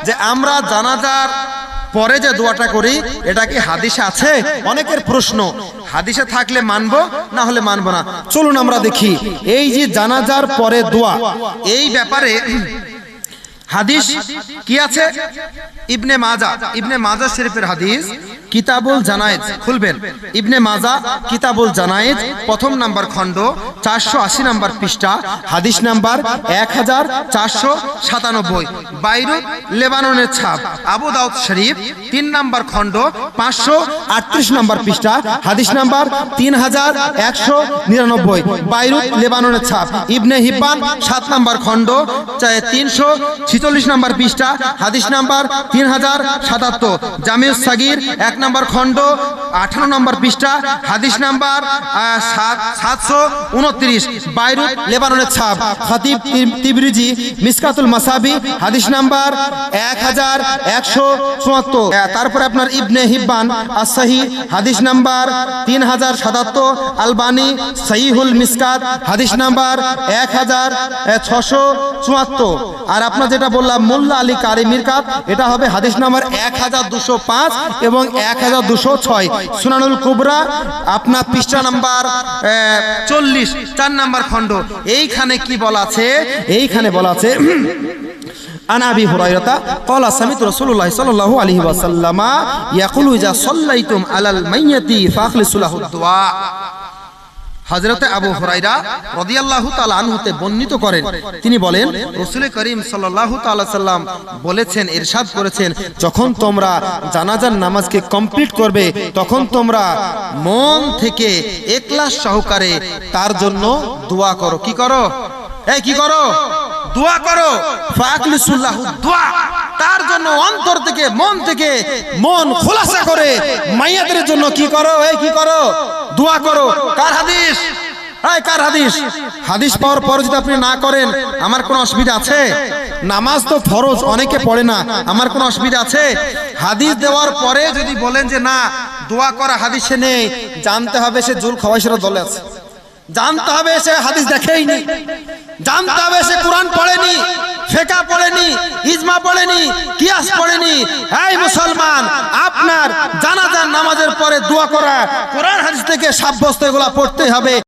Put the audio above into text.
যে আমরা জানাজার পরে যে দোয়াটা করি এটা কি হাদিসে আছে? অনেকের প্রশ্ন, হাদিসে থাকলে মানবো, না হলে মানবো না। চলুন আমরা দেখি এই যে জানাজার পরে দোয়া, এই ব্যাপারে হাদিস কি আছে? ইবনে মাজা শরীফের হাদিস, কিতাবুল জানায়েজ খুলবেন, ইবনে মাজা কিতাবুল জানায়েজ প্রথম নাম্বার খণ্ড 480 নাম্বার পৃষ্ঠা, হাদিস নাম্বার 1497, বাইরুত লেবাননের ছাপ, আবু দাউদ শরীফ 3 নাম্বার খণ্ড 538 নাম্বার পৃষ্ঠা, হাদিস নাম্বার 3199, বাইরুত লেবাননের ছাপ, ইবনে হিব্বান 7 নাম্বার খণ্ড 346 নাম্বার পৃষ্ঠা, হাদিস নাম্বার 3077, জামিউস সাগীর 1 নাম্বার খণ্ড 58 নাম্বার পৃষ্ঠা, হাদিস নাম্বার 729, বাইরুত লেবাননের ছাপ, খতিব তিবরিজি মিসকাতুল মাসাবি, হাদিস নাম্বার 1174। তারপরে আপনার ইবনে হিব্বান as-সহিহ, হাদিস নাম্বার 3077, আলবানী সহিহুল মিসকাত, হাদিস নাম্বার 1674। আর আপনার যেটা বললাম মোল্লা আলী কারি মিরকাত, এটা হবে হাদিস নাম্বার 1205 এবং 1206। সুনানুল কুবরা আপনার পৃষ্ঠা নাম্বার 40 4 নাম্বার খণ্ড। এইখানে কি বলা আছে? এইখানে বলা আছে আন আবি হুরায়রা ক্বালা সামি'তু রাসূলুল্লাহ সাল্লাল্লাহু আলাইহি ওয়াসাল্লাম ইয়াকুলু ইযা সাল্লাইতুম আলাল মাইয়্যিতি ফাখলিসু লাহু দুআ। হযরতে আবু হুরায়রা রাদিয়াল্লাহু তাআলা আনহুতে বর্ণিত করেন, তিনি বলেন রাসূল করিম সাল্লাল্লাহু তাআলা সাল্লাম বলেছেন, ইরশাদ করেছেন, যখন তোমরা জানাজার নামাজকে কমপ্লিট করবে তখন তোমরা মন থেকে ইখলাস সহকারে তার জন্য দোয়া করো। কি করো? এই কি করো? দোয়া করো। ফাখলিসু লাহু দুআ, তার জন্য অন্তর থেকে মন থেকে মন খোলাসা করে মাইয়াতের জন্য কি করো? এই কি করো? দোয়া করো। কার হাদিস? কার হাদিস? হাদিস পাওয়ার পর যদি আপনি না করেন আমার কোনো অসুবিধা আছে? নামাজ তো ফরজ, অনেকে পড়ে না, আমার কোনো অসুবিধা আছে? হাদিস দেওয়ার পরে যদি বলেন যে না দোয়া করা হাদিসে নেই, জানতে হবে সে জুল খাওয়াইশের দলে আছে, জানতে হবে সে হাদিস দেখেইনি, জানতে হবে সে কোরআন পড়েনি, ফিকহ পড়েনি, ইজমা পড়েনি, কিয়াস পড়েনি। এই মুসলমান, আপনার জানাজার নামাজের পরে দোয়া করা কোরআন হাদিস থেকে সাব্যস্ত, এগুলা পড়তে হবে।